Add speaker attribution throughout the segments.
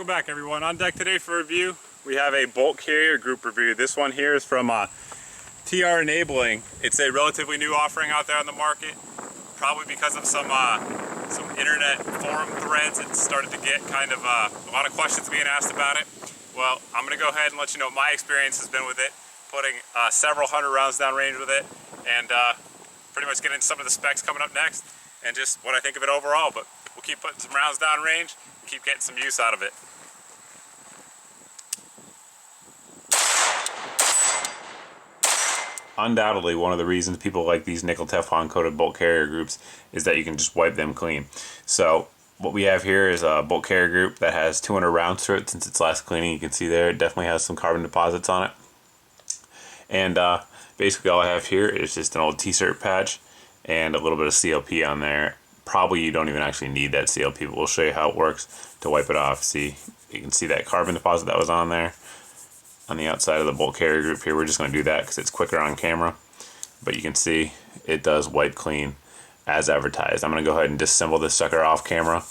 Speaker 1: Welcome back, everyone. On deck today for review, we have a bolt carrier group review. This one here is from TR Enabling. It's a relatively new offering out there on the market. Probably because of some internet forum threads, it started to get kind of a lot of questions being asked about it. Well, I'm going to go ahead and let you know what my experience has been with it, putting several hundred rounds downrange with it, and pretty much get into some of the specs coming up next, and just what I think of it overall. But we'll keep putting some rounds downrange and keep getting some use out of it. Undoubtedly, one of the reasons people like these Nickel-Teflon coated bolt carrier groups is that you can just wipe them clean. So what we have here is a bolt carrier group that has 200 rounds to it since its last cleaning. You can see there it definitely has some carbon deposits on it. And basically all I have here is just an old T-cert patch and a little bit of CLP on there. Probably you don't even actually need that CLP, but we'll show you how it works to wipe it off. See, you can see that carbon deposit that was on there on the outside of the bolt carrier group here. We're just going to do that because it's quicker on camera, but you can see it does wipe clean as advertised. I'm going to go ahead and disassemble this sucker off camera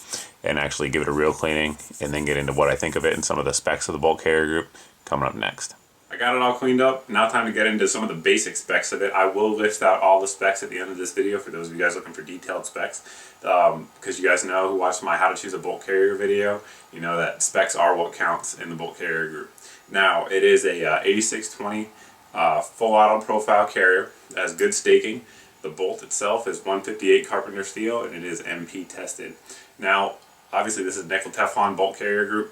Speaker 1: and actually give it a real cleaning, and then get into what I think of it and some of the specs of the bolt carrier group coming up next. I got it all cleaned up. Now time to get into some of the basic specs of it. I will list out all the specs at the end of this video for those of you guys looking for detailed specs, because you guys know who watched my how to choose a bolt carrier video, you know that specs are what counts in the bolt carrier group. Now it is a 8620 full auto profile carrier that has good staking. The bolt itself is 158 Carpenter steel, and it is MP tested. Now obviously this is Nickel-Teflon bolt carrier group.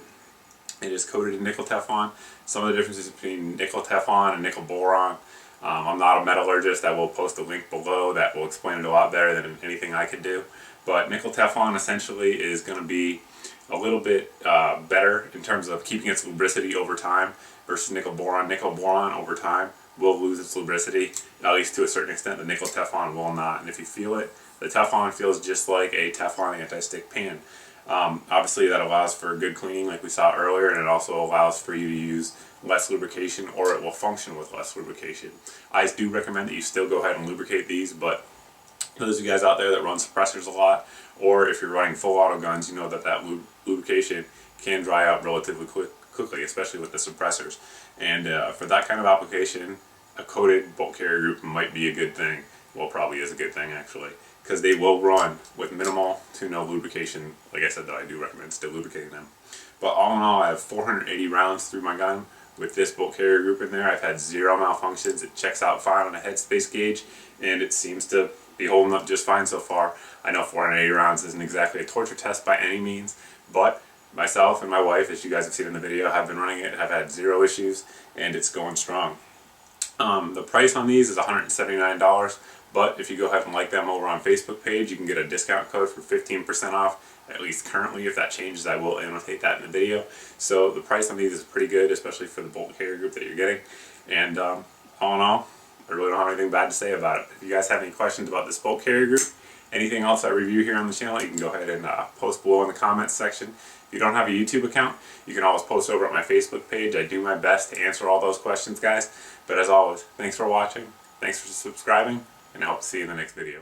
Speaker 1: It is coated in Nickel-Teflon. Some of the differences between Nickel-Teflon and nickel boron. I'm not a metallurgist. I will post a link below that will explain it a lot better than anything I could do. But Nickel-Teflon essentially is going to be a little bit better in terms of keeping its lubricity over time versus nickel boron. Nickel boron over time will lose its lubricity, at least to a certain extent. The Nickel-Teflon will not. And if you feel it, the Teflon feels just like a Teflon anti-stick pan. Obviously that allows for good cleaning like we saw earlier, and it also allows for you to use less lubrication, or it will function with less lubrication. I do recommend that you still go ahead and lubricate these, but for those of you guys out there that run suppressors a lot, or if you're running full auto guns, you know that lubrication can dry out relatively quickly, especially with the suppressors. And for that kind of application, a coated bolt carrier group might be a good thing. Well, probably is a good thing actually, because they will run with minimal to no lubrication. Like I said, that I do recommend still lubricating them. But all in all, I have 480 rounds through my gun with this bolt carrier group in there. I've had zero malfunctions. It checks out fine on a headspace gauge, and it seems to be holding up just fine so far. I know 480 rounds isn't exactly a torture test by any means, but myself and my wife, as you guys have seen in the video, have been running it, have had zero issues, and it's going strong. The price on these is $179. But if you go ahead and like them over on Facebook page, you can get a discount code for 15% off, at least currently. If that changes, I will annotate that in the video. So the price on these is pretty good, especially for the bolt carrier group that you're getting. And all in all, I really don't have anything bad to say about it. If you guys have any questions about this bolt carrier group, anything else I review here on the channel, you can go ahead and post below in the comments section. If you don't have a YouTube account, you can always post over at my Facebook page. I do my best to answer all those questions, guys. But as always, thanks for watching, thanks for subscribing, and I hope to see you in the next video.